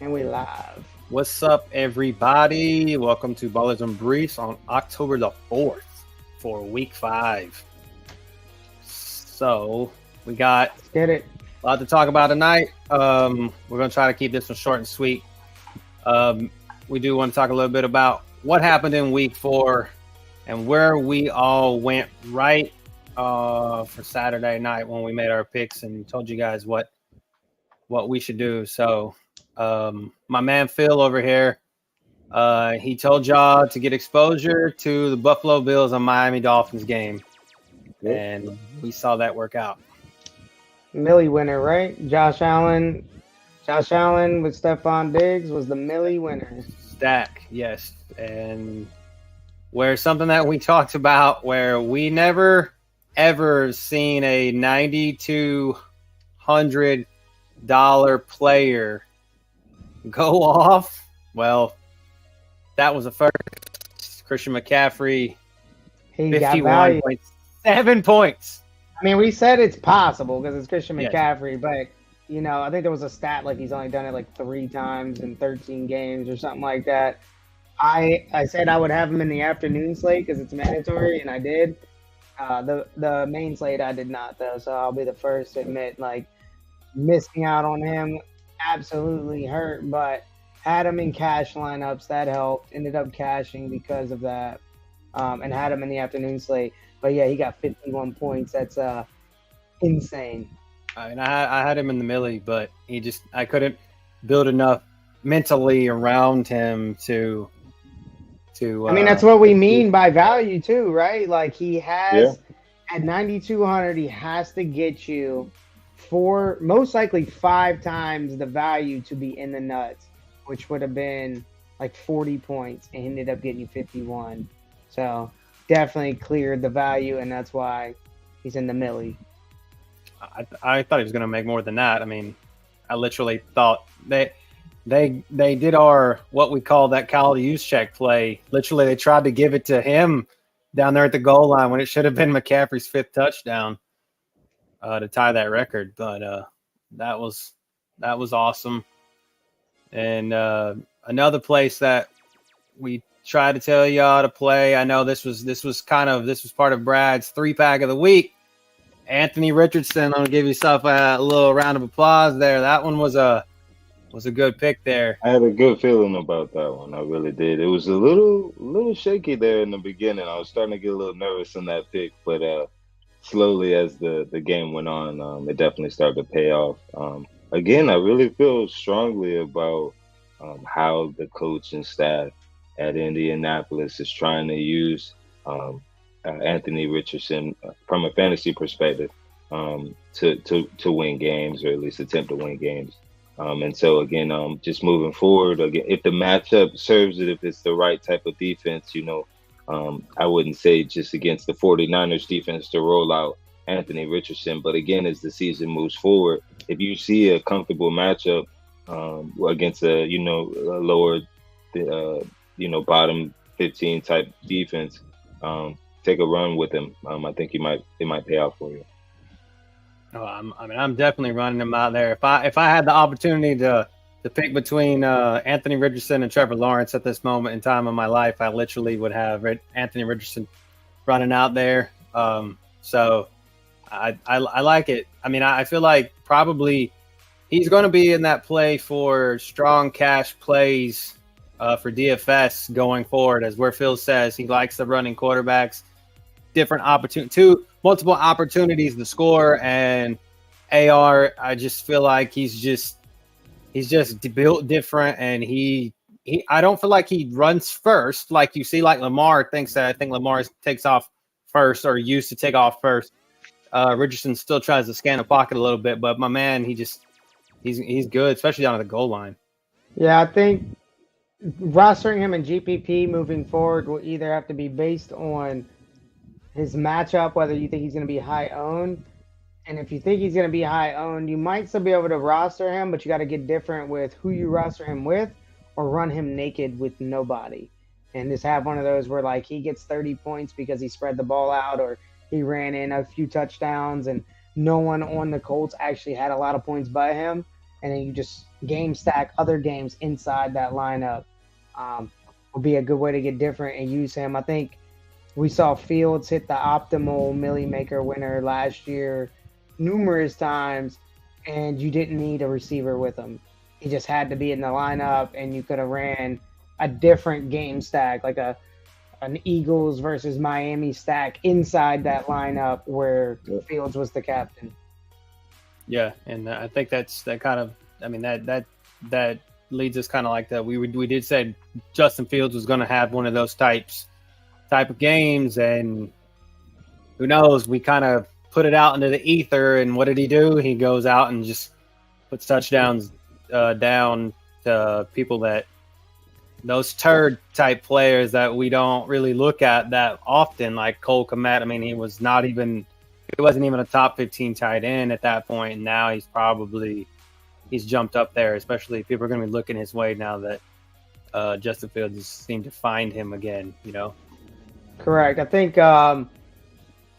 And we live. What's up, everybody? Welcome to Ballers and Briefs on October the 4th for week 5. So, we got Let's get it. a lot to talk about tonight. We're going to try to keep this one short and sweet. We do want to talk a little bit about what happened in week 4 and where we all went right for Saturday night when we made our picks and told you guys what we should do. So, my man Phil over here, he told y'all to get exposure to the Buffalo Bills and Miami Dolphins game, and we saw that work out. Millie winner, right? Josh Allen with Stephon Diggs was the Millie winner. Stack, yes. And where something that we talked about where we never ever seen a $9,200 player go off. Well, that was a first. Christian McCaffrey, He got value. 51.7 points. I mean, we said it's possible because it's Christian Yes. McCaffrey, but I think there was a stat like he's only done it like 3 times in 13 games or something like that. I said I would have him in the afternoon slate because it's mandatory, and I did. The main slate I did not though, so I'll be the first to admit like missing out on him absolutely hurt, but had him in cash lineups that helped. Ended up cashing because of that, and had him in the afternoon slate. But yeah, he got 51 points. That's insane. I mean, I had him in the millie, but I couldn't build enough mentally around him to. I mean, that's what we mean by value too, right? Like he has at 9,200, he has to get you for most likely 5 times the value to be in the nuts, which would have been like 40 points, and he ended up getting you 51. So definitely cleared the value, and that's why he's in the millie. I thought he was going to make more than that. I mean, I literally thought they did our what we call that Kyle Juszczyk play. Literally, they tried to give it to him down there at the goal line when it should have been McCaffrey's 5th touchdown to tie that record. But that was awesome. And another place that we tried to tell y'all to play. I know this was part of Brad's 3-pack of the week. Anthony Richardson, I'm gonna give yourself a little round of applause there. That one was a good pick there. I had a good feeling about that one. I really did. It was a little shaky there in the beginning. I was starting to get a little nervous in that pick, but slowly as the game went on, it definitely started to pay off. Again, I really feel strongly about how the coach and staff at Indianapolis is trying to use Anthony Richardson from a fantasy perspective to win games, or at least attempt to win games. And so again, just moving forward, again, if the matchup serves it, if it's the right type of defense, I wouldn't say just against the 49ers defense to roll out Anthony Richardson. But again, as the season moves forward, if you see a comfortable matchup against a lower, bottom 15 type defense, take a run with him. I think it might pay out for you. Oh, I'm definitely running him out there. If I had the opportunity to pick between Anthony Richardson and Trevor Lawrence at this moment in time in my life, I literally would have Anthony Richardson running out there. So I like it. I mean, I feel like probably he's going to be in that play for strong cash plays for DFS going forward, as where Phil says he likes the running quarterbacks, multiple opportunities to score. And AR, I just feel like he's just built different, and I don't feel like he runs first like you see like Lamar thinks that. I think Lamar takes off first, or used to take off first. Richardson still tries to scan the pocket a little bit, but my man, he's good, especially down at the goal line. Yeah, I think rostering him in GPP moving forward will either have to be based on his matchup, whether you think he's going to be high owned. And if you think he's going to be high owned, you might still be able to roster him, but you got to get different with who you roster him with, or run him naked with nobody. And just have one of those where like he gets 30 points because he spread the ball out, or he ran in a few touchdowns and no one on the Colts actually had a lot of points by him. and then you just game stack other games inside that lineup. Would be a good way to get different and use him. I think we saw Fields hit the optimal Millie Maker winner last year numerous times, and you didn't need a receiver with him. He just had to be in the lineup, and you could have ran a different game stack, like an Eagles versus Miami stack inside that lineup where Fields was the captain. Yeah, and I think that kind of, I mean, that leads us kind of like that. We did say Justin Fields was going to have one of those type of games, and who knows? We kind of put it out into the ether, and what did he do? He goes out and just puts touchdowns down to people that those turd type players that we don't really look at that often, like Cole Kmet. I mean, he wasn't even a top 15 tight end at that point, and now he's jumped up there. Especially people are going to be looking his way now that Justin Fields has seemed to find him again. You know, correct. I think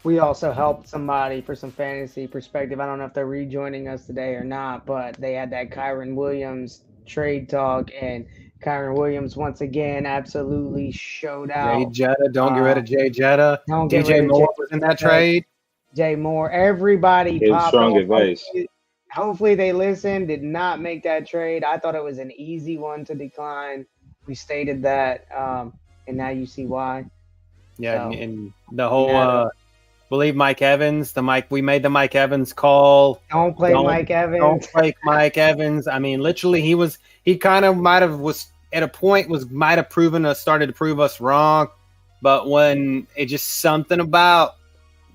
we also helped somebody for some fantasy perspective. I don't know if they're rejoining us today or not, but they had that Kyren Williams trade talk, and Kyren Williams once again absolutely showed out. Jay Jetta, don't get rid of Jay Jetta. DJ Moore was in that trade. Jay Moore, everybody popped strong advice. Hopefully they listened, did not make that trade. I thought it was an easy one to decline. We stated that, and now you see why. Yeah, so, and the whole believe Mike Evans. We made the Mike Evans call. Don't play Mike Evans. Don't play Mike Evans. I mean, literally, he kind of was at a point might have started to prove us wrong, but when it just something about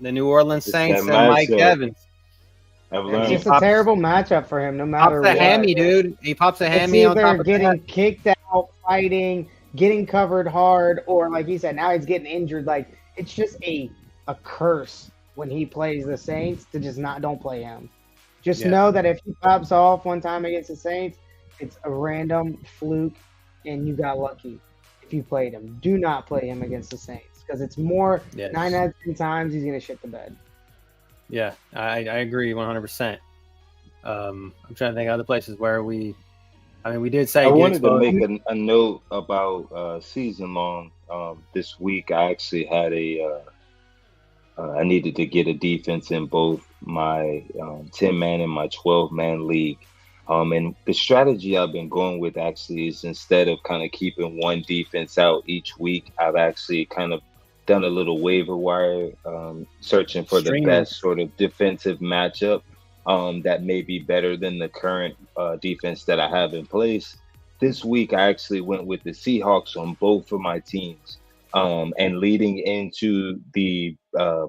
the New Orleans Saints and Mike Evans. It's just a terrible matchup for him, no matter what. He pops a hammy, dude. He pops a hammy on top of getting kicked out, fighting, getting covered hard, or like he said, now he's getting injured. Like, it's just a curse when he plays the Saints to just don't play him. Just know that if he pops off one time against the Saints, it's a random fluke, and you got lucky if you played him. Do not play him against the Saints, because it's more 9 out of 10 times he's going to shit the bed. Yeah, I agree 100%. I'm trying to think of other places where we did say. I wanted to make a note about season long. This week, I actually had I needed to get a defense in both my 10-man and my 12-man league. And the strategy I've been going with actually is, instead of kind of keeping one defense out each week, I've actually kind of done a little waiver wire searching for the best sort of defensive matchup that may be better than the current defense that I have in place. This week, I actually went with the Seahawks on both of my teams. And leading into the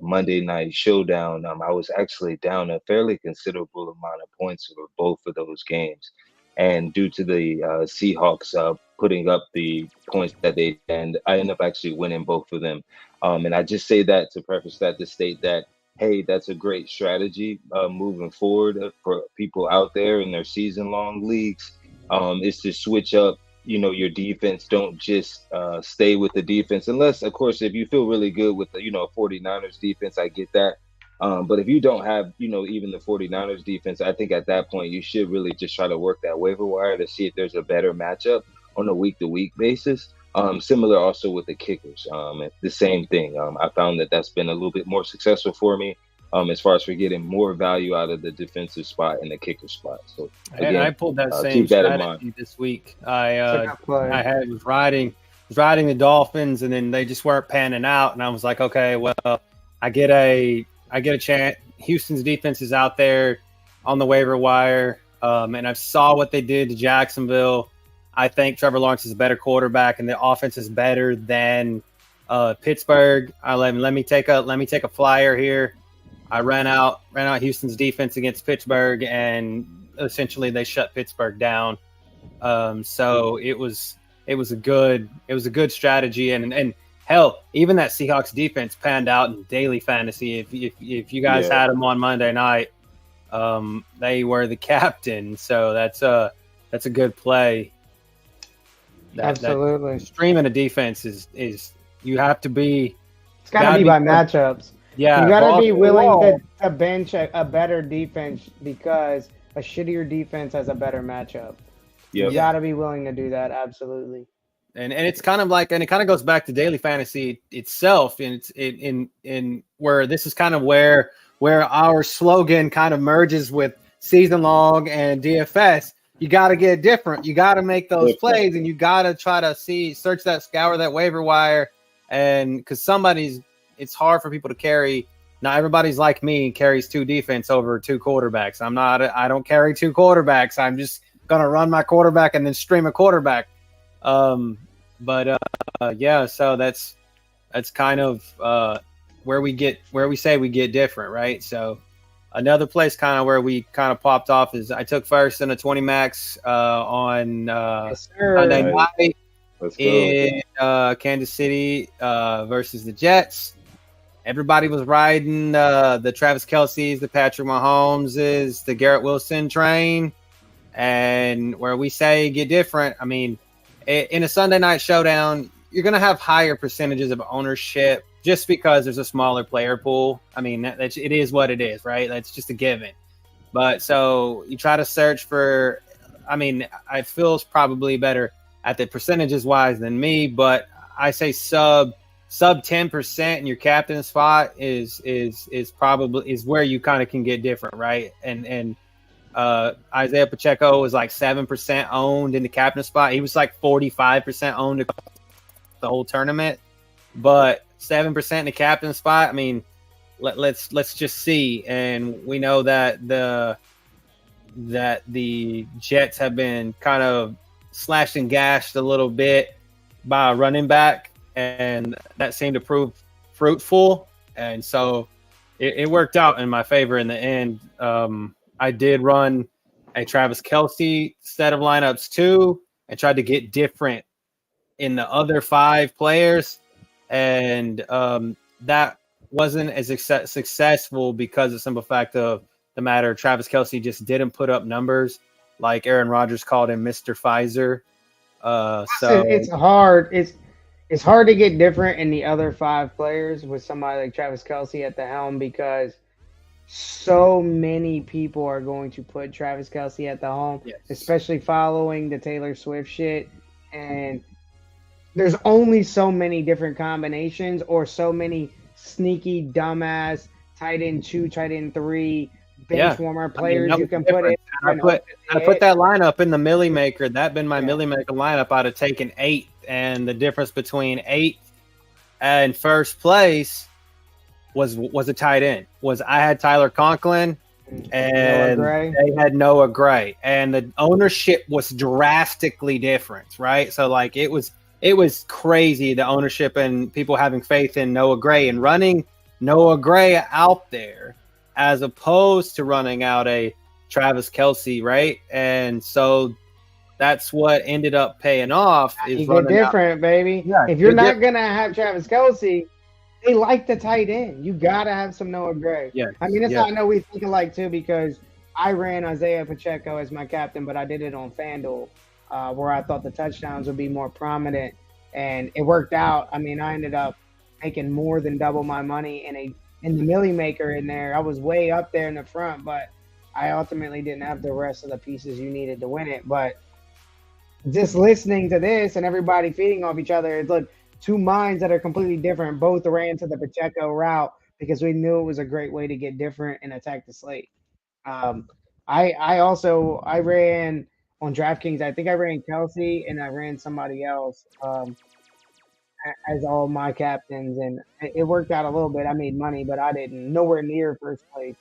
Monday night showdown, I was actually down a fairly considerable amount of points for both of those games. And due to the Seahawks putting up the points that they did, and I ended up actually winning both of them. And I just say that to preface that, to state that, hey, that's a great strategy moving forward for people out there in their season-long leagues, is to switch up, your defense. Don't just stay with the defense, unless, of course, if you feel really good with the, 49ers defense, I get that. But if you don't have, even the 49ers defense, I think at that point you should really just try to work that waiver wire to see if there's a better matchup on a week-to-week basis. Similar also with the kickers. The same thing. I found that that's been a little bit more successful for me as far as for getting more value out of the defensive spot and the kicker spot. So again, I pulled that same strategy this week. I was riding the Dolphins, and then they just weren't panning out, and I was like, okay, well, I get a chance. Houston's defense is out there on the waiver wire, and I saw what they did to Jacksonville. I think Trevor Lawrence is a better quarterback, and the offense is better than Pittsburgh. Let me take a flyer here. I ran out Houston's defense against Pittsburgh, and essentially they shut Pittsburgh down. So it was a good strategy, and hell, even that Seahawks defense panned out in daily fantasy. If you guys had them on Monday night, they were the captain. So that's a good play. Absolutely. Streaming a defense is you have to be. It's got to be by matchups. Yeah, you got to be willing to bench a better defense, because a shittier defense has a better matchup. Yep. You got to be willing to do that. Absolutely. And it's kind of like, and it kind of goes back to daily fantasy itself, and it's in where this is kind of where our slogan kind of merges with season long and DFS. You got to get different. You got to make those plays, and you got to try to scour that waiver wire, and because it's hard for people to carry. Not everybody's like me, carries 2 defense over 2 quarterbacks. I don't carry 2 quarterbacks. I'm just gonna run my quarterback and then stream a quarterback. So that's kind of where we say we get different, right? So another place kind of where we kind of popped off is I took first in a 20 max on Sunday night in Kansas City versus the Jets. Everybody was riding the Travis Kelce's, the Patrick Mahomes's, the Garrett Wilson train. And where we say get different, I mean, in a Sunday night showdown, you're going to have higher percentages of ownership just because there's a smaller player pool. I mean, it is what it is, right? That's just a given. But so you try to search for, I mean, I feel it's probably better at the percentages wise than me, but I say sub 10% in your captain spot is probably where you kind of can get different, right? And Isaiah Pacheco was like 7% owned in the captain spot. He was like 45% owned the whole tournament, but 7% in the captain spot. I mean, let's just see. And we know that the Jets have been kind of slashed and gashed a little bit by a running back, and that seemed to prove fruitful. And so it worked out in my favor in the end. I did run a Travis Kelce set of lineups too, and tried to get different in the other 5 players. And that wasn't as successful because of simple fact of the matter. Travis Kelce just didn't put up numbers, like Aaron Rodgers called him Mr. Pfizer. So it's hard. It's hard to get different in the other 5 players with somebody like Travis Kelce at the helm, because so many people are going to put Travis Kelce at the helm, yes, especially following the Taylor Swift shit. And there's only so many different combinations or so many sneaky, dumbass tight end 2, tight end 3, bench warmer players you can put in. I put that lineup in the Millie Maker. That'd been my Millie Maker lineup. I'd have taken 8th, and the difference between 8th and first place was a tight end. I had Tyler Conklin and they had Noah Gray, and the ownership was drastically different, right? So like it was crazy, the ownership and people having faith in Noah Gray and running Noah Gray out there as opposed to running out a Travis Kelce, right? And so that's what ended up paying off. You get different, baby. Yeah, if you're not gonna have Travis Kelce, they like the tight end. You gotta have some Noah Gray. Yeah, I mean, that's how I know we think alike too, because I ran Isaiah Pacheco as my captain, but I did it on FanDuel, where I thought the touchdowns would be more prominent, and it worked out. I mean, I ended up making more than double my money in the Millie Maker in there. I was way up there in the front, but I ultimately didn't have the rest of the pieces you needed to win it. But just listening to this and everybody feeding off each other, it's like 2 minds that are completely different. Both ran to the Pacheco route because we knew it was a great way to get different and attack the slate. I ran on DraftKings. I think I ran Kelce and I ran somebody else as all my captains, and it worked out a little bit. I made money, but I didn't nowhere near first place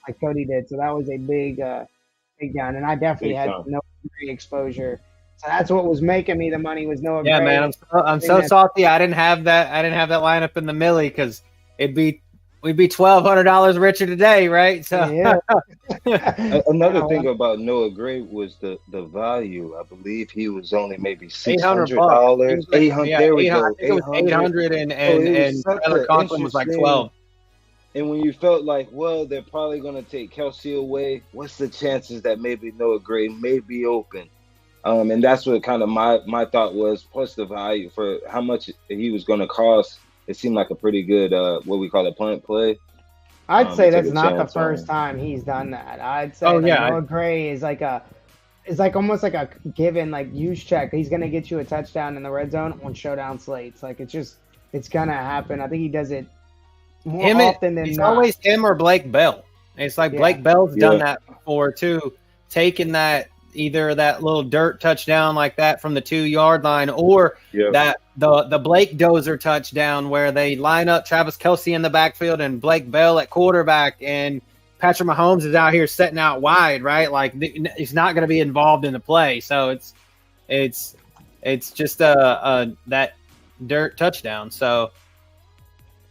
like Cody did. So that was a big down, and I definitely had no exposure. So that's what was making me the money was Noah Gray. Man, I'm so salty. I didn't have that lineup in the Millie because we'd be $1,200 richer today, right? So yeah. Another thing about Noah Gray was the value. I believe he was only maybe $600. $800. There we go. It was 800, and Tyler Conklin was like 12. And when you felt like, well, they're probably going to take Kelce away, what's the chances that maybe Noah Gray may be open? And that's what kind of my thought was, plus the value for how much he was going to cost. It seemed like a pretty good, what we call a punt play. I'd say and took that's a not the chance on first him. time he's done that. I'd say Oh like yeah, Noah Gray is like almost like a given like use check. He's gonna get you a touchdown in the red zone on showdown slates. Like it's gonna happen. I think he does it more often than it's not. always him or Blake Bell. It's like Yeah. Blake Bell's Yeah. done that before too, taking that either that little dirt touchdown like that from the 2-yard line, or Yep. that the Blake Dozer touchdown where they line up Travis Kelce in the backfield and Blake Bell at quarterback, and Patrick Mahomes is out here setting out wide, right? Like he's not going to be involved in the play, so it's just that dirt touchdown. So,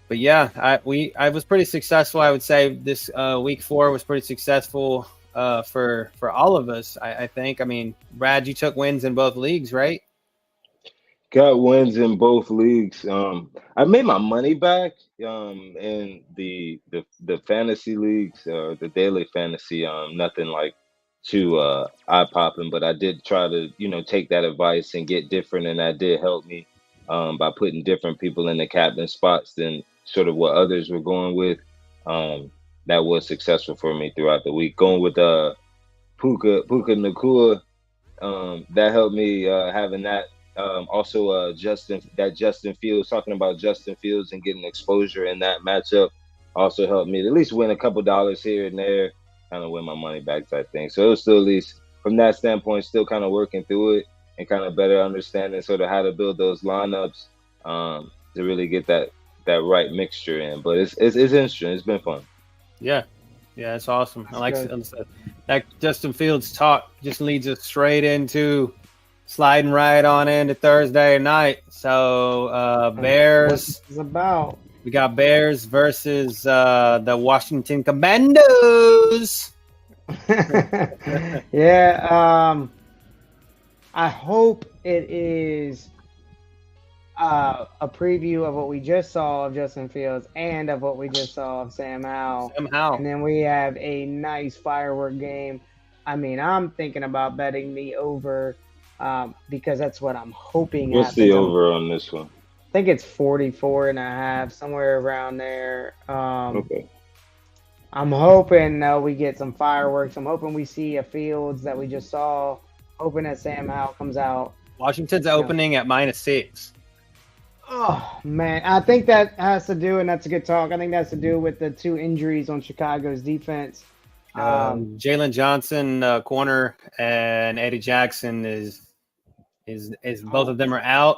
but yeah, I was pretty successful. I would say this week 4 was pretty successful for all of us. I think. I mean, Brad, you took wins in both leagues, right? Got wins in both leagues. I made my money back in the fantasy leagues or the daily fantasy. Nothing like too eye popping, but I did try to take that advice and get different, and that did help me by putting different people in the captain spots than sort of what others were going with. That was successful for me throughout the week. Going with Puka Nakua, that helped me having that. Also, Justin Fields, talking about Justin Fields and getting exposure in that matchup also helped me to at least win a couple dollars here and there, kind of win my money back type thing. So it was still, at least from that standpoint, still kind of working through it and kind of better understanding sort of how to build those lineups to really get that right mixture in. But it's interesting. It's been fun. Yeah, it's awesome. That's I like good. that Justin Fields talk just leads us straight into sliding right on into Thursday night. So Bears. What's it about? We got Bears versus the Washington Commandos. Yeah. I hope it is a preview of what we just saw of Justin Fields and of what we just saw of Sam Howell. And then we have a nice firework game. I mean, I'm thinking about betting the over because that's what I'm hoping. What's the over on this one? I think it's 44.5, somewhere around there. Okay. I'm hoping we get some fireworks. I'm hoping we see a Fields that we just saw. Hoping that Sam Howell comes out. Washington's opening at -6. Oh, man. I think that has to do, and that's a good talk, I think that has to do with the 2 injuries on Chicago's defense. Jalen Johnson, corner, and Eddie Jackson is both of them are out.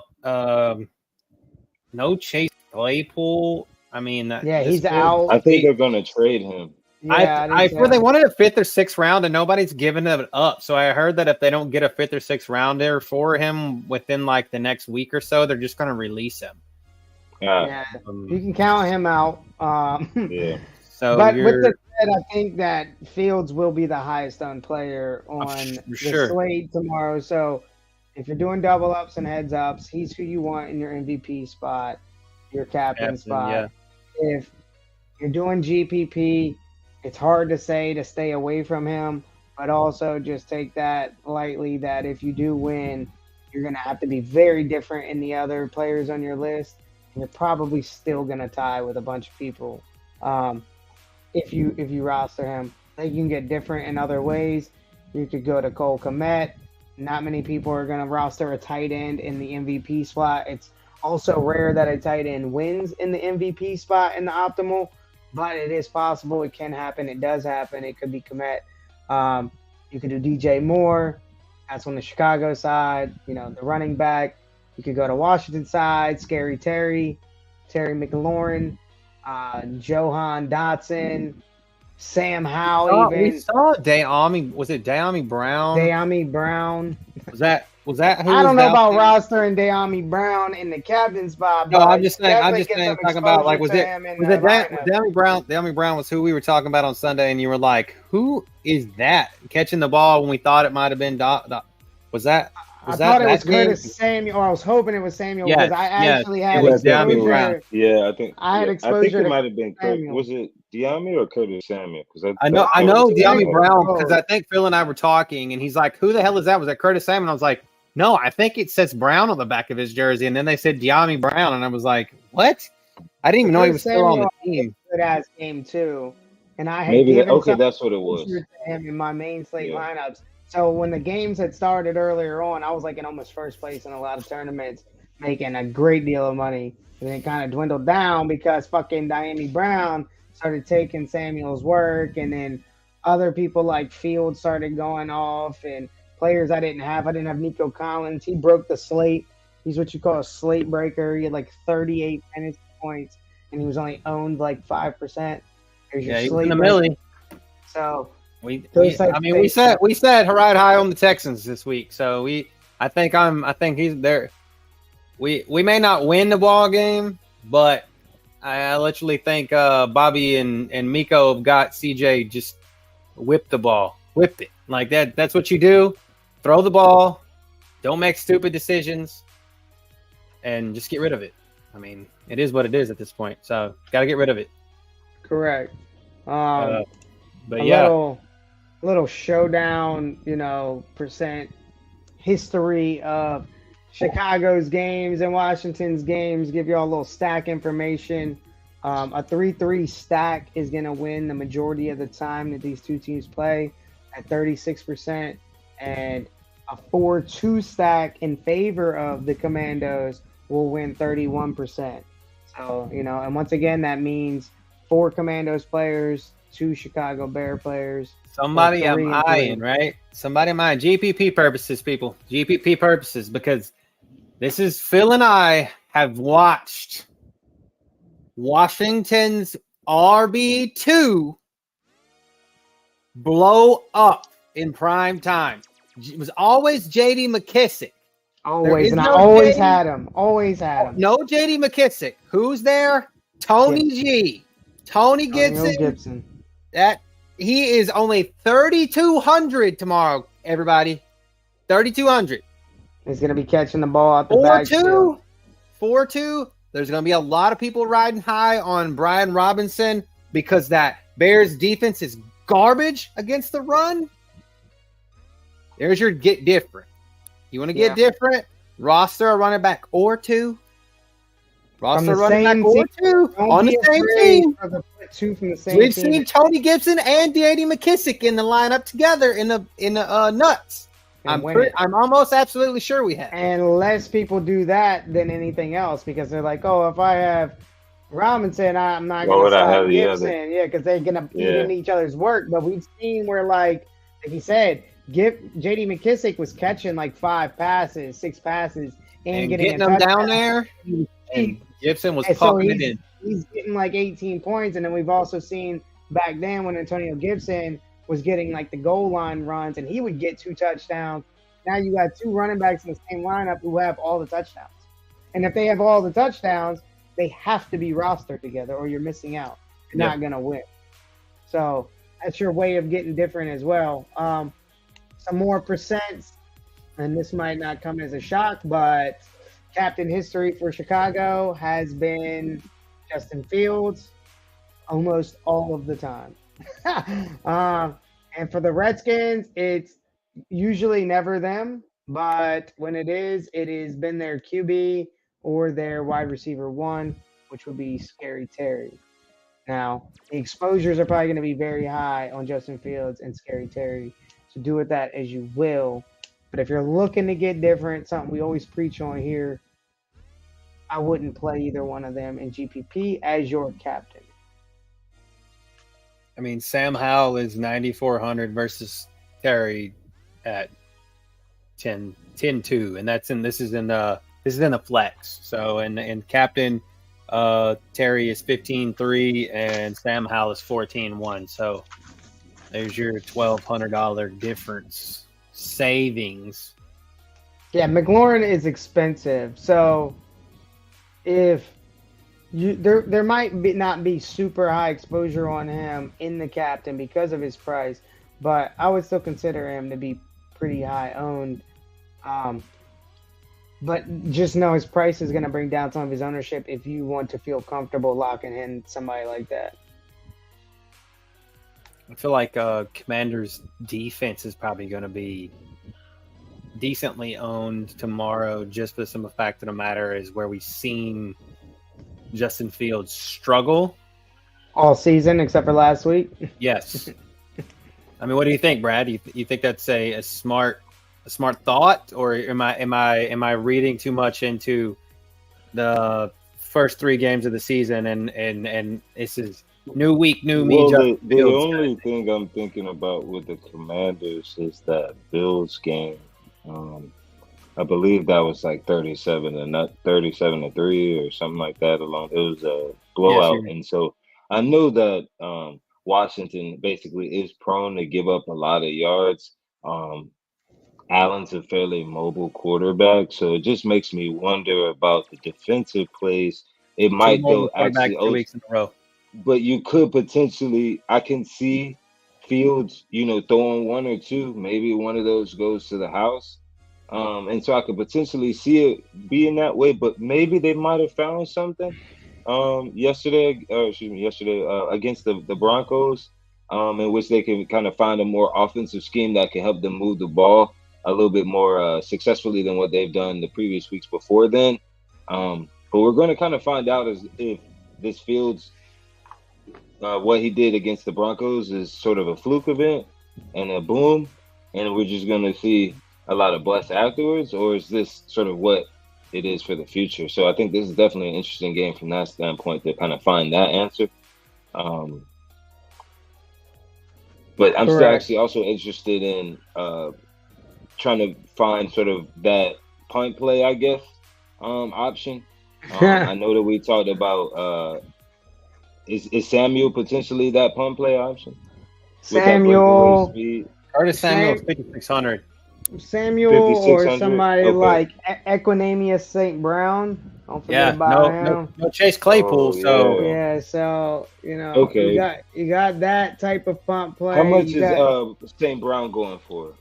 No Chase Claypool. I mean, he's out. I think they're going to trade him. Yeah, I heard they wanted a 5th or 6th round, and nobody's giving it up. So I heard that if they don't get a 5th or 6th rounder for him within like the next week or so, they're just going to release him. Yeah, you can count him out. Yeah. So, but with that said, I think that Fields will be the highest owned player on the slate tomorrow. So if you're doing double ups and heads ups, he's who you want in your MVP spot, your captain spot. Yeah. If you're doing GPP, it's hard to say to stay away from him, but also just take that lightly that if you do win, you're going to have to be very different in the other players on your list. And you're probably still going to tie with a bunch of people if you roster him. I think you can get different in other ways. You could go to Cole Kmet. Not many people are going to roster a tight end in the MVP spot. It's also rare that a tight end wins in the MVP spot in the optimal, but it is possible. It can happen. It does happen. It could be Kmet. You could do DJ Moore. That's on the Chicago side. The running back. You could go to Washington side. Scary Terry McLaurin, Johan Dotson, Sam Howell. We saw Dayami. Was it Dayami Brown? Dayami Brown. Was that? Who I don't know about there? rostering Dayami Brown in the captain spot. No, I'm just saying. Talking about like was Dayami Brown? Dayami Brown was who we were talking about on Sunday, and you were like, "Who is that catching the ball?" When we thought it might have been Was that? I thought it was Curtis Samuel, or I was hoping it was Samuel because I actually had exposure. Yeah, I think I had exposure. I think it might have been Curtis. Was it Diami or Curtis Samuel? Because I know Diami Brown because I think Phil and I were talking, and he's like, "Who the hell is that?" Was that Curtis Samuel? I was like, "No, I think it says Brown on the back of his jersey." And then they said Diami Brown, and I was like, "What?" I didn't even know he Because was still on the Samuel had team. a good ass game too, and I had Maybe that. given Okay, some that's what it was. exposure to him in my main slate Yeah. lineups. So when the games had started earlier on, I was like in almost first place in a lot of tournaments, making a great deal of money. And then it kind of dwindled down because fucking Diami Brown started taking Samuel's work, and then other people like Field started going off, and players I didn't have. I didn't have Nico Collins. He broke the slate. He's what you call a slate breaker. He had like 38 fantasy points, and he was only owned like 5%. There's your Yeah, he was in slate the breaker. millie. So We those types I of mean, we things. said right high on the Texans this week. So I think he's there. We may not win the ball game, but I literally think Bobby and Miko have got CJ just whipped the ball, whipped it like that. That's what you do. Throw the ball. Don't make stupid decisions, and just get rid of it. I mean, it is what it is at this point. So got to get rid of it. Correct. But a yeah, little showdown, percent history of Chicago's games and Washington's games. Give you all a little stack information. A 3-3 stack is going to win the majority of the time that these two teams play at 36%, and a 4-2 stack in favor of the Commandos will win 31%. So, and once again, that means 4 Commandos players, 2 Chicago Bear players. somebody I'm eyeing, right? Somebody I'm eyeing. GPP purposes, people. GPP purposes, because this is Phil and I have watched Washington's RB2 blow up in prime time. It was always JD McKissick. Always, and no I always JD had him. Always had him. No JD McKissick. Who's there? Tony G. Tony Gibson. That he is only 3,200 tomorrow, everybody. 3,200. He's going to be catching the ball out the backfield. 4-2. There's going to be a lot of people riding high on Brian Robinson because that Bears defense is garbage against the run. There's your get different. You want to get different? Roster a running back or 2. Roster running back or 2 on the same team. Two from the same We've team. seen Tony Gibson and JD McKissick in the lineup together in the nuts. I'm almost absolutely sure we have. And less people do that than anything else because they're like, oh, if I have Robinson, I'm not going to stop Gibson. Yeah, because they're going to eat in each other's work. But we've seen where, like he said, JD McKissick was catching like 5 passes, 6 passes, and getting them down there. And Gibson was popping it in. He's getting like 18 points. And then we've also seen back then when Antonio Gibson was getting like the goal line runs and he would get 2 touchdowns. Now you got 2 running backs in the same lineup who have all the touchdowns. And if they have all the touchdowns, they have to be rostered together or you're missing out. You're not going to win. So that's your way of getting different as well. Some more percents, and this might not come as a shock, but captain history for Chicago has been Justin Fields almost all of the time. And for the Redskins, it's usually never them, but when it has been their QB or their wide receiver 1, which would be Scary Terry. Now, the exposures are probably going to be very high on Justin Fields and Scary Terry, so do with that as you will. But if you're looking to get different, something we always preach on here, I wouldn't play either one of them in GPP as your captain. I mean, Sam Howell is 9,400 versus Terry at 10-2, and this is in the flex. So and captain Terry is 15-3 and Sam Howell is 14-1. So there's your $1,200 difference savings. Yeah, McLaurin is expensive. So if there might not be super high exposure on him in the captain because of his price, but I would still consider him to be pretty high owned. But just know his price is going to bring down some of his ownership if you want to feel comfortable locking in somebody like that. I feel like Commander's defense is probably going to be decently owned tomorrow, just for the simple fact of the matter is where we've seen Justin Fields struggle all season except for last week. Yes. I mean, what do you think, Brad? You think that's a smart thought, or am I reading too much into the first 3 games of the season and this is new week, new me? Well, the only thing I'm thinking about with the Commanders is that Bills game. I believe that was like 37 and not 37-3 or something like that. It was a blowout, and so I know that Washington basically is prone to give up a lot of yards. Allen's a fairly mobile quarterback, so it just makes me wonder about the defensive plays. It might go actually 2 weeks in a row, but you could potentially. I can see Fields, throwing 1 or 2. Maybe one of those goes to the house. And so I could potentially see it being that way, but maybe they might have found something yesterday against the Broncos, in which they can kind of find a more offensive scheme that can help them move the ball a little bit more successfully than what they've done the previous weeks before then. But we're going to kind of find out if this Fields, what he did against the Broncos is sort of a fluke event and a boom, and we're just going to see a lot of bust afterwards, or is this sort of what it is for the future? So I think this is definitely an interesting game from that standpoint to kind of find that answer. But I'm still actually also interested in trying to find sort of that punt play, I guess, option. I know that we talked about is Samuel potentially that punt play option? Samuel. Curtis Samuel, 5,600. Samuel or somebody like Equinemius St. Brown. Don't forget about him. No Chase Claypool. So you got that type of punt play. How much is St. Brown going for?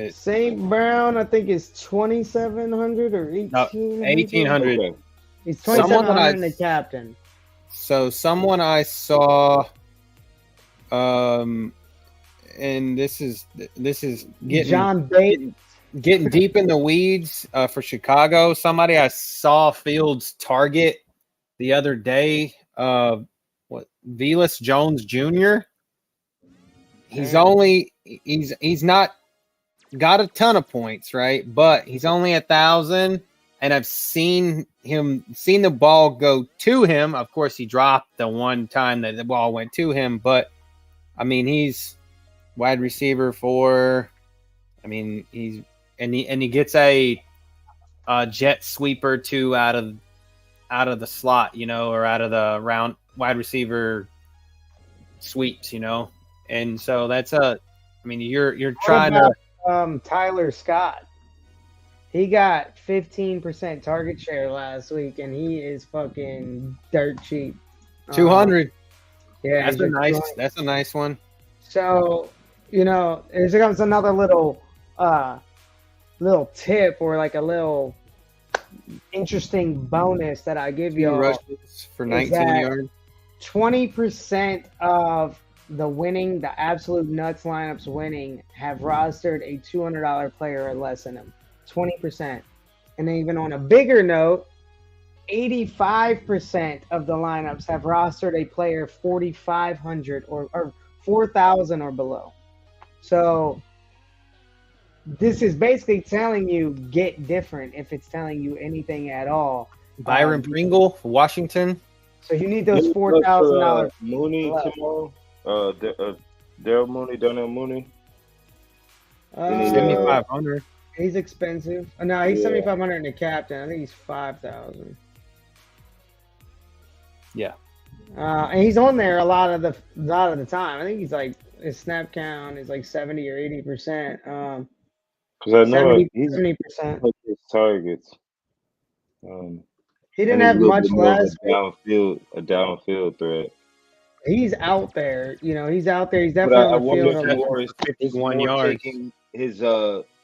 St. Brown, I think, is 2,700 or 1,800. Okay. He's 2,700 and the captain. So someone I saw, and this is getting John Bates. Getting deep in the weeds for Chicago. Somebody I saw Fields target the other day. Velus Jones Jr. He's not got a ton of points, right? But he's only 1,000, and I've seen the ball go to him. Of course, he dropped the one time that the ball went to him, but I mean, he's wide receiver for. I mean, he gets a jet sweeper too out of the slot, or out of the round wide receiver sweeps, and so that's you're trying to. Tyler Scott, he got 15% target share last week, and he is fucking dirt cheap. 200. Yeah, that's a nice one. So, there's another little tip or like a little interesting bonus that I give you rushes for 19 yards. 20% of the absolute nuts lineups winning have rostered a $200 player or less in them. 20%. And then even on a bigger note, 85% of the lineups have rostered a player 4,500 or 4,000 or below. So this is basically telling you get different if it's telling you anything at all. Byron Pringle for Washington. So you need those $4,000. Mooney tomorrow. Darnell Mooney. 7,500. He's expensive. No, he's 7,500 in the captain. I think he's 5,000. Yeah. And he's on there a lot of the time. I think he's like his snap count is like 70 or 80%. Because I know 70%. His targets. He didn't have much last week. A downfield threat. He's out there. He's out there. He's definitely on the field. 51 yards. Taking his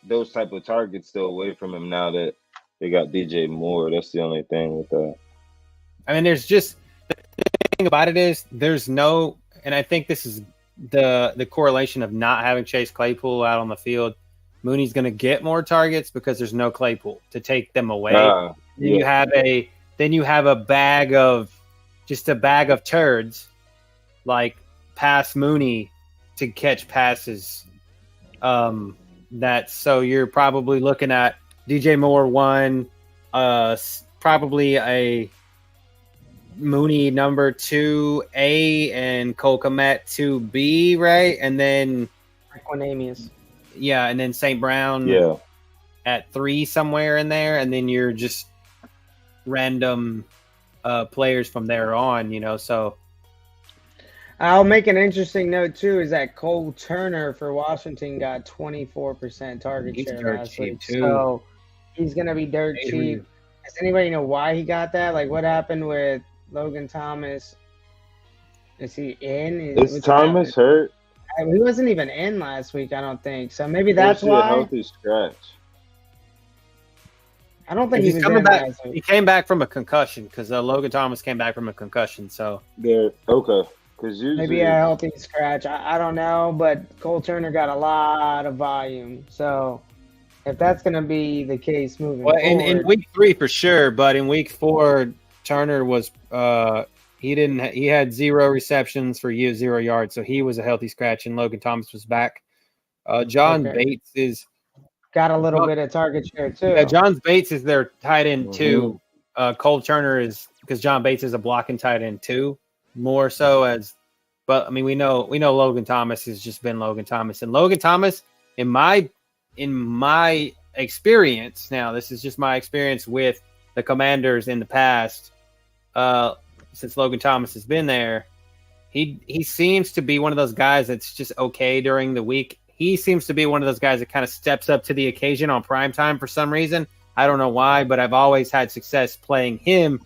those type of targets still away from him now that they got DJ Moore. That's the only thing with that. I mean, there's just the thing about it is there's no, and I think this is the correlation of not having Chase Claypool out on the field. Mooney's going to get more targets because there's no Claypool to take them away. Then you have a bag of just a bag of turds, like pass Mooney to catch passes. So you're probably looking at DJ Moore 1, probably a Mooney number 2A and Cole Kmet 2B, right? And then Equanimous. Yeah, and then St. Brown at 3 somewhere in there, and then you're just random players from there on, so I'll make an interesting note too is that Cole Turner for Washington got 24% target share last week. Too. So he's gonna be dirt cheap. Does anybody know why he got that? Like what happened with Logan Thomas? Is he in? Is Thomas hurt? He wasn't even in last week, I don't think. So maybe that's why. A healthy scratch. I don't think he's coming back. He came back from a concussion because Logan Thomas came back from a concussion. So okay. Because maybe a healthy scratch. I don't know, but Cole Turner got a lot of volume. So if that's going to be the case moving forward. In week 3 for sure, but in week 4, Turner was he had 0 receptions for 0 yards, so he was a healthy scratch, and Logan Thomas was back. John Bates got a little bit of target share too. Yeah, John Bates is their tight end too. Cole Turner is because John Bates is a blocking tight end too, more so but I mean we know Logan Thomas has just been Logan Thomas, and Logan Thomas in my experience, now this is just my experience with the Commanders in the past, since Logan Thomas has been there, he seems to be one of those guys that's just okay during the week. He seems to be one of those guys that kind of steps up to the occasion on primetime for some reason. I don't know why, but I've always had success playing him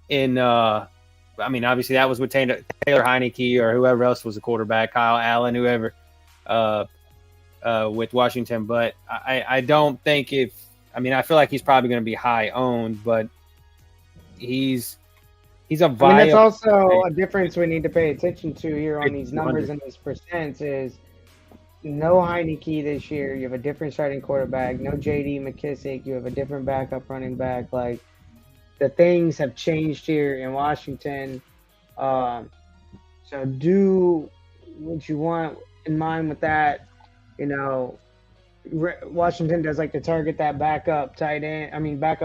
in obviously that was with Taylor Heineke or whoever else was the quarterback, Kyle Allen, whoever, with Washington. But I don't think I feel like he's probably going to be high owned, but he's a viable. That's also a difference we need to pay attention to here on these numbers and these percents is no Heineke this year. You have a different starting quarterback. No J.D. McKissick. You have a different backup running back. Like, the things have changed here in Washington. So do what you want in mind with that. Washington does like to target that backup running back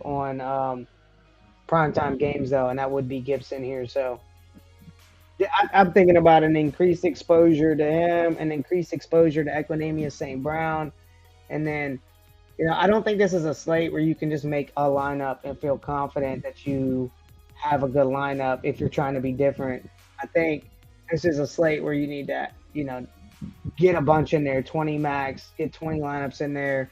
on primetime games, though, and that would be Gibson here. So I'm thinking about an increased exposure to him, an increased exposure to Equanimous St. Brown. And then, I don't think this is a slate where you can just make a lineup and feel confident that you have a good lineup if you're trying to be different. I think this is a slate where you need to, get a bunch in there, 20 max, get 20 lineups in there,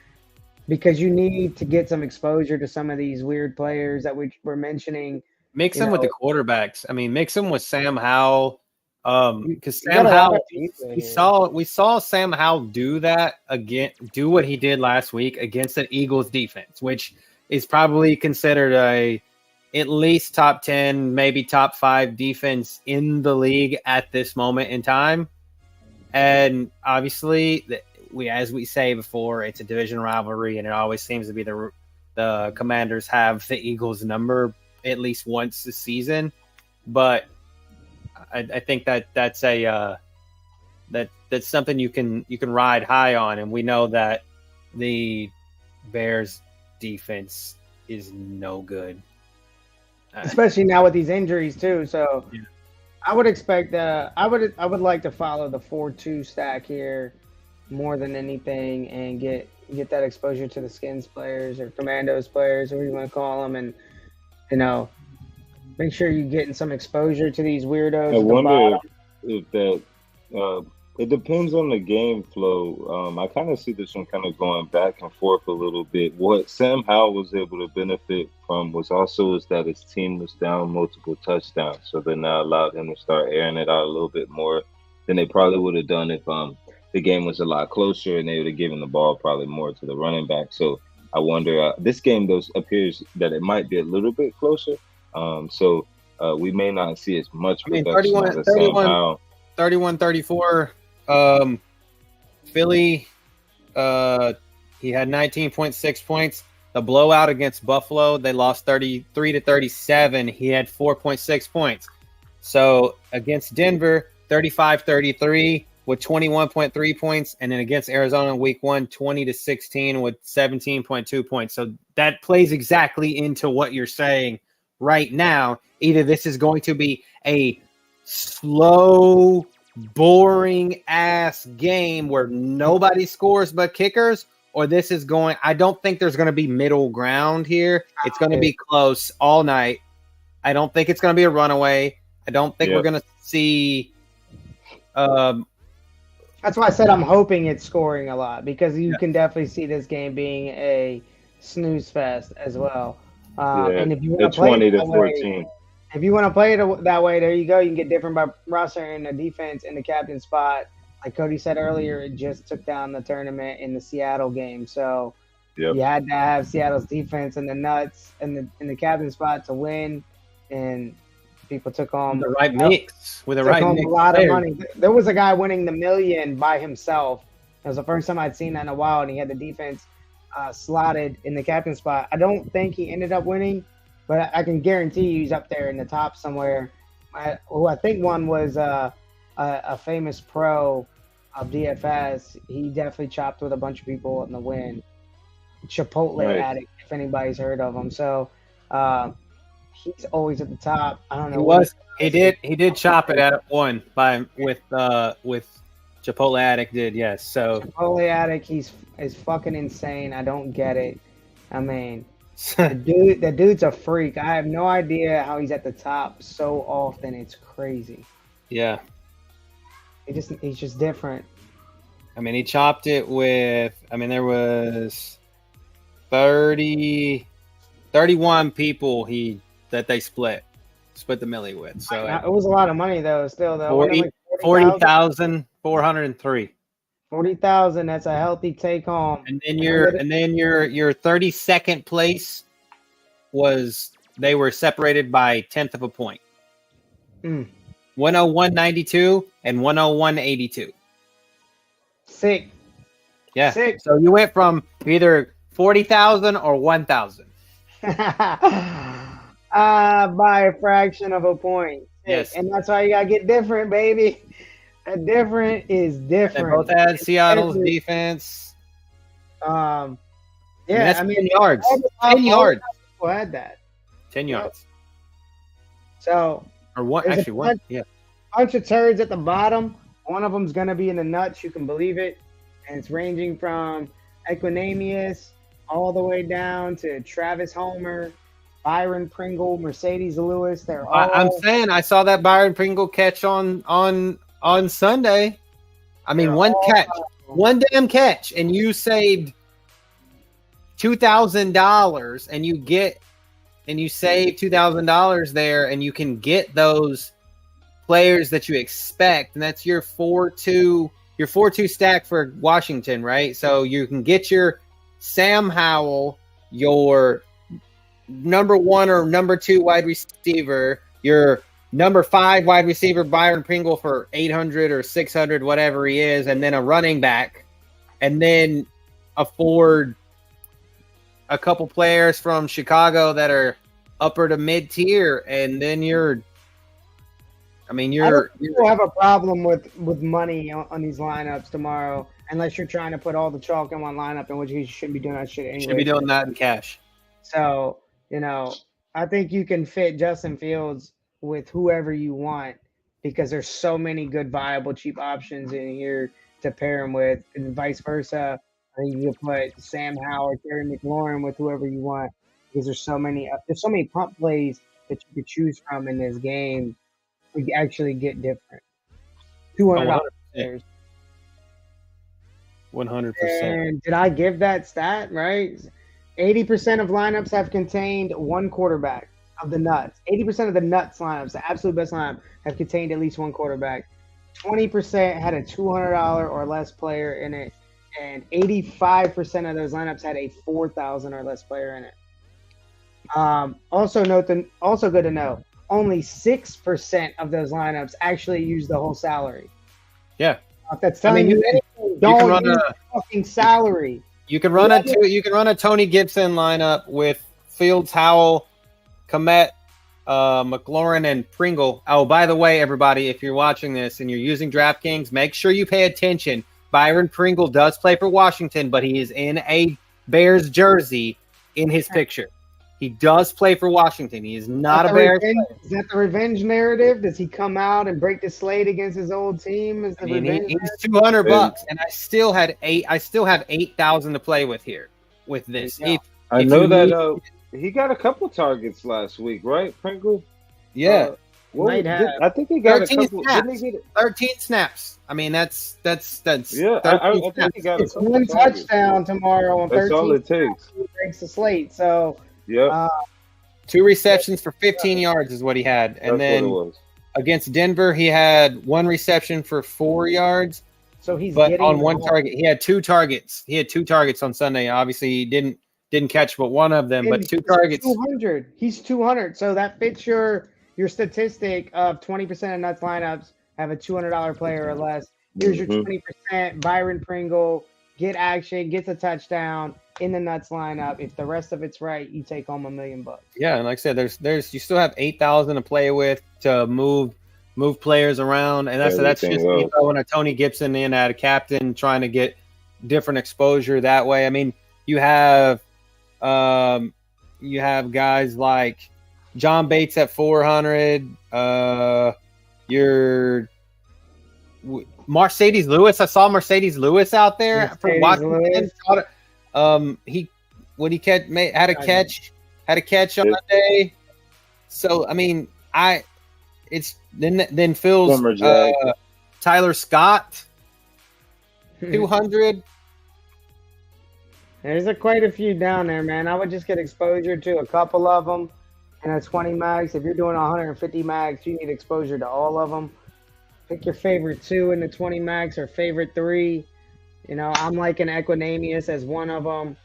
because you need to get some exposure to some of these weird players that we were mentioning. Mix them with the quarterbacks. I mean, mix them with Sam Howell. Because Sam Howell, we saw Sam Howell do that again, do what he did last week against the Eagles defense, which is probably considered at least top 10, maybe top 5 defense in the league at this moment in time. And obviously, as we say before, it's a division rivalry, and it always seems to be the Commanders have the Eagles number at least once this season. But I think that's something you can ride high on, and we know that the Bears defense is no good, especially now with these injuries too. So yeah. I would expect I would like to follow the 4-2 stack here more than anything, and get that exposure to the Skins players or Commandos players, whatever you want to call them, and make sure you're getting some exposure to these weirdos. I wonder if that it depends on the game flow. I kind of see this one kind of going back and forth a little bit. What Sam Howell was able to benefit from was that his team was down multiple touchdowns, so they now allowed him to start airing it out a little bit more than they probably would have done if the game was a lot closer and they would have given the ball probably more to the running back. So I wonder, this game appears that it might be a little bit closer. So we may not see as much production as Sam Howell. 31-34. Philly, he had 19.6 points. The blowout against Buffalo, they lost 33-37. He had 4.6 points. So against Denver, 35-33 with 21.3 points. And then against Arizona in week 1, 20-16 with 17.2 points. So that plays exactly into what you're saying right now. Either this is going to be a slow, boring ass game where nobody scores but kickers, or this is going, I don't think there's going to be middle ground here. It's going to be close all night. I don't think it's going to be a runaway. I don't think we're going to see. That's why I said I'm hoping it's scoring a lot, because you can definitely see this game being a snooze fest as well. And if you want to play 20-14. If you want to play it that way, there you go. You can get different by rostering the defense in the captain spot. Like Cody said earlier, it just took down the tournament in the Seattle game. So you had to have Seattle's defense and the nuts and the captain spot to win. And people took home the right mix with the right mix. A lot of money. There was a guy winning the $1 million by himself. It was the first time I'd seen that in a while, and he had the defense slotted in the captain spot. I don't think he ended up winning, but I can guarantee you he's up there in the top somewhere. Who I think one was a famous pro of DFS. He definitely chopped with a bunch of people in the win. Chipotle Addict, if anybody's heard of him. So he's always at the top. I don't know. He did chop it at one with Chipotle Addict did, yes. So Chipotle Addict, is fucking insane. I don't get it. I mean, the dude's a freak. I have no idea how he's at the top so often. It's crazy. Yeah. He's just different. I mean, he chopped it with, there was 31 people that they split the milli with. So it was a lot of money though. Still though, 40,403. 40,000. That's a healthy take home. And then your 32nd place they were separated by 1/10 of a point. 101.92 and 101.82. Sick. Yeah. Sick. So you went from either 40,000 or 1,000. By a fraction of a point. Yes. And that's why you gotta get different, baby. A different is different. They both had Seattle's defense. Yeah, that's 10 yards. 10 yards. People had that. 10 yards. So or one, actually one. Yeah. Bunch of turds at the bottom. One of them's gonna be in the nuts. You can believe it. And it's ranging from Equinamius all the way down to Travis Homer, Byron Pringle, Mercedes Lewis. They're all. I'm saying I saw that Byron Pringle catch on Sunday. I mean, one damn catch, and you saved $2,000, and you save $2,000 there, and you can get those players that you expect, and that's your 4-2 stack for Washington, right? So you can get your Sam Howell, your number 1 or number 2 wide receiver, your number 5 wide receiver Byron Pringle for 800 or 600, whatever he is, and then a running back, and then afford a couple players from Chicago that are upper to mid tier, and then you have a problem with money on these lineups tomorrow, unless you're trying to put all the chalk in one lineup, in which case you shouldn't be doing that shit anyway. Should be doing that in cash. So, I think you can fit Justin Fields with whoever you want, because there's so many good, viable, cheap options in here to pair him with, and vice versa. I think you can put Sam Howell, Terry McLaurin with whoever you want, because there's so many pump plays that you could choose from in this game. We actually get different. $200 players. 100%. And did I give that stat right? 80% of lineups have contained one quarterback of the nuts. 80% of the nuts lineups, the absolute best lineup, have contained at least one quarterback. 20% had a $200 or less player in it, and 85% of those lineups had a 4,000 or less player in it. Also good to know, only 6% of those lineups actually use the whole salary. Yeah. If that's telling you anything, don't use the fucking salary. You can run a Tony Gibson lineup with Fields, Howell, Komet, McLaurin, and Pringle. Oh, by the way, everybody, if you're watching this and you're using DraftKings, make sure you pay attention. Byron Pringle does play for Washington, but he is in a Bears jersey in his picture. He does play for Washington. He is not a Bears player. Is that the revenge narrative? Does he come out and break the slate against his old team? He's $200, and I still have 8,000 to play with here with this. I know that he got a couple targets last week, right, Pringle? Yeah. I think he got 13 a couple. Snaps. 13 snaps. I mean, that's yeah. I think he got it's one touchdown tomorrow on 13. That's all it takes. He breaks the slate. So yeah, 2 receptions for 15 yards is what he had, and then against Denver, he had 1 reception for 4 yards. So he's on one target. He had 2 targets. He had 2 targets on Sunday. Obviously, he didn't catch but one of them, but 2 targets. 200. He's 200. So that fits your statistic of 20% of nuts lineups have a $200 player or less. Here's your 20%. Byron Pringle get action, gets a touchdown in the nuts lineup. If the rest of it's right, you take home $1 million. Yeah, and like I said, there's you still have 8,000 to play with to move players around, and that's just throwing a Tony Gibson in at a captain, trying to get different exposure that way. I mean, you have guys like John Bates at 400. Your Mercedes Lewis. I saw Mercedes Lewis out there for Washington. He had a catch on that day. So I mean, then Phil's Tyler Scott 200. There's quite a few down there, man. I would just get exposure to a couple of them. And at 20 mags, if you're doing 150 mags, you need exposure to all of them. Pick your favorite 2 in the 20 mags or favorite 3. You know, I'm liking Equinamius as one of them.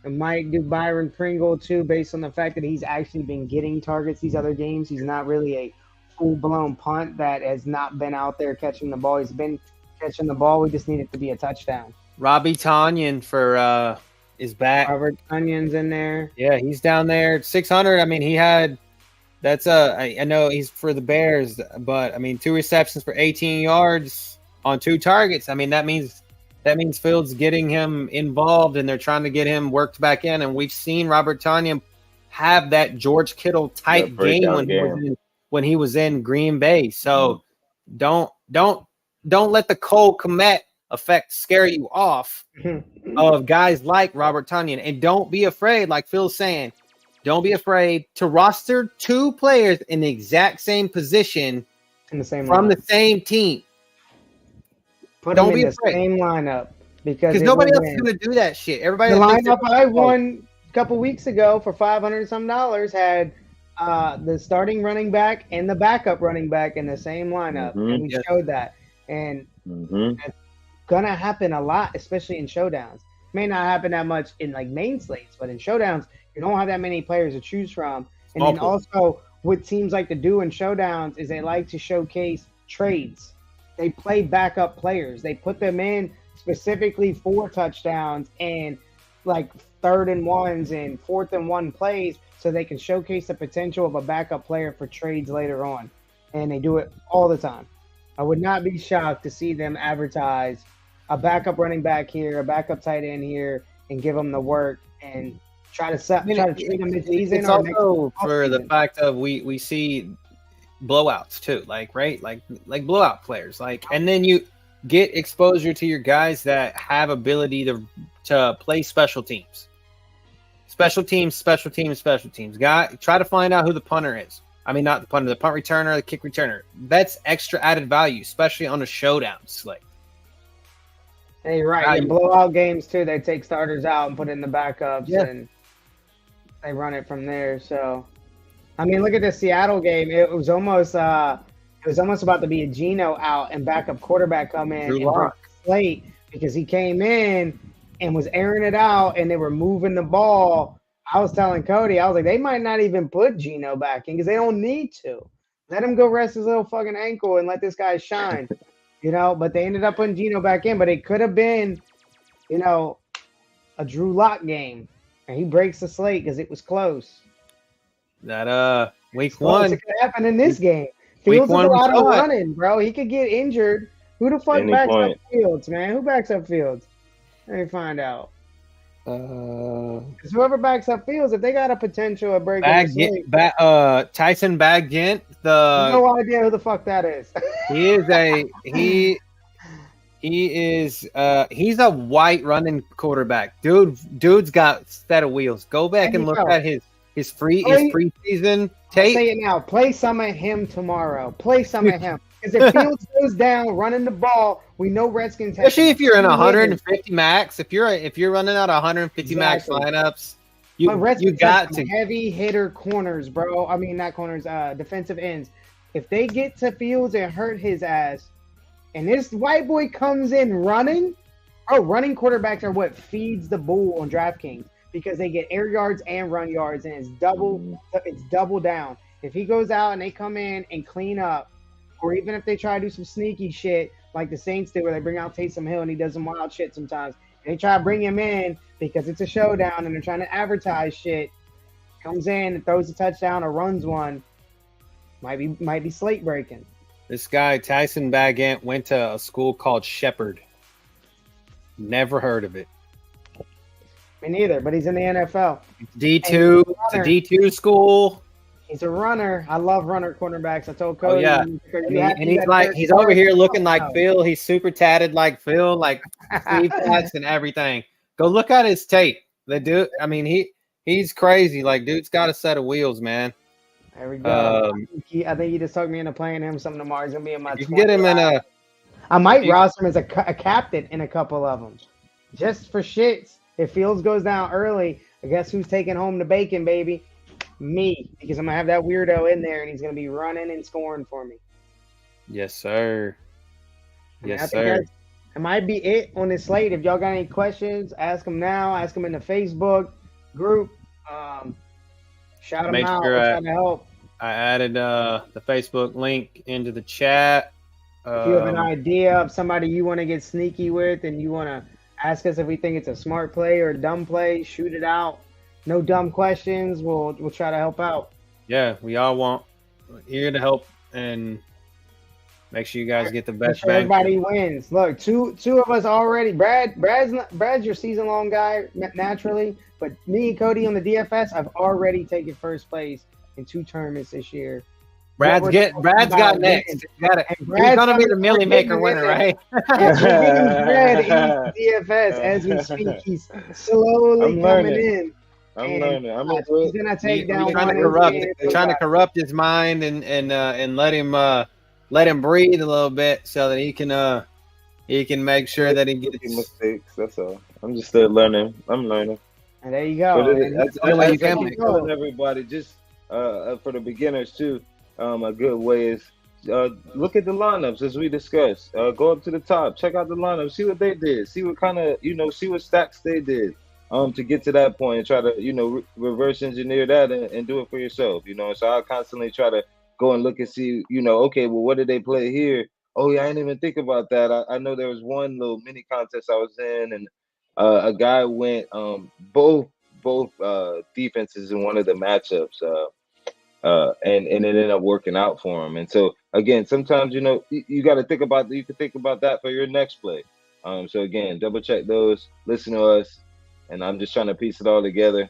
I might do Byron Pringle too, based on the fact that he's actually been getting targets these other games. He's not really a full-blown punt that has not been out there catching the ball. He's been catching the ball. We just need it to be a touchdown. Robbie Tonyan is back. Robert Tonyan's in there. Yeah, he's down there at 600. I mean, I know he's for the Bears, but I mean, 2 receptions for 18 yards on 2 targets. I mean, that means Fields getting him involved, and they're trying to get him worked back in. And we've seen Robert Tonyan have that George Kittle type game when he was in Green Bay. So don't let the Cole Kmet effect scare you off of guys like Robert Tonyan, and don't be afraid, like Phil's saying, don't be afraid to roster 2 players in the exact same position in the same from the same team. Don't be afraid. Same lineup because nobody else is going to do that shit. Everybody. The lineup I won a couple weeks ago for $500 had the starting running back and the backup running back in the same lineup, and we showed that. And that's gonna happen a lot, especially in showdowns. May not happen that much in like main slates, but in showdowns, you don't have that many players to choose from. And then also, what teams like to do in showdowns is they like to showcase trades. They play backup players. They put them in specifically for touchdowns and like 3rd and 1s and 4th and 1 plays, so they can showcase the potential of a backup player for trades later on. And they do it all the time. I would not be shocked to see them advertise a backup running back here, a backup tight end here, and give them the work and try to treat them mid-season. It's also for the fact of we see blowouts too, like blowout players, and then you get exposure to your guys that have ability to play special teams. Special teams. Try to find out who the punter is. I mean, not the punter, the punt returner, the kick returner. That's extra added value, especially on a showdown slate. Hey, right. In blowout games, too, they take starters out and put in the backups, and they run it from there. So, I mean, look at the Seattle game. It was almost about to be a Geno out and backup quarterback come in and break the slate because he came in and was airing it out, and they were moving the ball. I was telling Cody, I was like, they might not even put Geno back in because they don't need to. Let him go rest his little fucking ankle and let this guy shine. But they ended up putting Geno back in. But it could have been, a Drew Lock game, and he breaks the slate because it was close. That week It's close. one, It could happen in this game. week Fields is a one we lot of saw it. running, bro. He could get injured. Who the fuck Any backs point. up Fields, man? Who backs up Fields? Let me find out. Uh, 'Cause whoever backs up Fields, if they got a potential of breaking the slate, Tyson Bagent. no idea who the fuck that is. He is he's a white running quarterback. Dude's got set of wheels. Go back and look at his preseason tape. Say it now. Play some of him tomorrow. Play some of him. Because if Fields goes down running the ball, we know Redskins have. Especially if you're in 150 max. If you're running out 150 max lineups, you got to heavy hitter corners, bro. I mean not corners, defensive ends. If they get to Fields and hurt his ass, and this white boy comes in running, running quarterbacks are what feeds the bull on DraftKings because they get air yards and run yards, and it's double down. If he goes out and they come in and clean up, or even if they try to do some sneaky shit like the Saints do where they bring out Taysom Hill and he does some wild shit sometimes, and they try to bring him in because it's a showdown and they're trying to advertise shit, comes in and throws a touchdown or runs one, might be slate breaking. This guy, Tyson Bagent, went to a school called Shepherd. Never heard of it. Me neither, but he's in the NFL. D2. It's a D2 school. He's a runner. I love runner cornerbacks. I told Cody. Oh, yeah. He's over here looking like Phil. He's super tatted like Phil, like sleeve tats and everything. Go look at his tape. The dude, I mean, he's crazy. Like, dude's got a set of wheels, man. There we go. I think he just talked me into playing him some tomorrow. He's gonna be in my. You can get him in a. I might roster him as a captain in a couple of them, just for shits. If Fields goes down early, I guess who's taking home the bacon, baby? Me, because I'm gonna have that weirdo in there, and he's gonna be running and scoring for me. Yes, sir. Yes, sir. That might be it on this slate. If y'all got any questions, ask them now. Ask them in the Facebook group. Shout them out. We're trying to help. I added the Facebook link into the chat. If you have an idea of somebody you want to get sneaky with and you want to ask us if we think it's a smart play or a dumb play, shoot it out. No dumb questions. We'll try to help out. Yeah, we all want here to help and make sure you guys get the best bang. Everybody wins. Look, two of us already. Brad's your season-long guy naturally, but me and Cody on the DFS, I've already taken first place in 2 tournaments this year. Brad's got next. He's gonna be the Millie Maker winner, right? Brad in DFS as we speak. He's slowly coming in. I'm learning. He's gonna take down. Trying to corrupt his mind and let him breathe a little bit so that he can make sure that he gets mistakes. That's all. I'm just still learning. I'm learning. And there you go. I telling everybody just for the beginners too. A good way is look at the lineups as we discussed. Go up to the top, check out the lineup, see what they did, see what kind of see what stacks they did. To get to that point and try to, reverse engineer that and do it for yourself, So I constantly try to go and look and see, okay, well, what did they play here? Oh, yeah, I didn't even think about that. I know there was one little mini contest I was in, and a guy went both defenses in one of the matchups, and it ended up working out for him. And so, again, sometimes, you got to think about you can think about that for your next play. So, again, double check those, listen to us. And I'm just trying to piece it all together.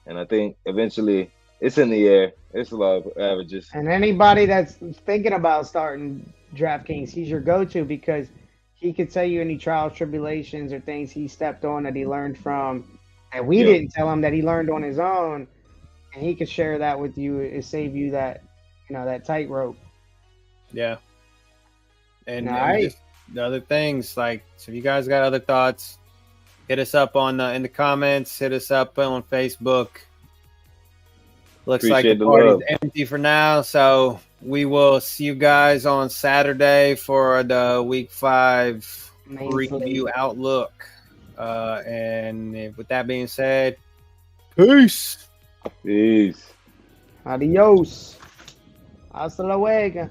And I think eventually it's in the air. It's a lot of averages. And anybody that's thinking about starting DraftKings, he's your go-to because he could tell you any trials, tribulations, or things he stepped on that he learned from that we didn't tell him that he learned on his own. And he could share that with you and save you that, that tightrope. Yeah. And just the other things, like, so if you guys got other thoughts, hit us up in the comments. Hit us up on Facebook. Looks like the party's empty for now, so we will see you guys on Saturday for the Week 5 preview outlook. And with that being said, peace. Peace. Adios. Hasta luego.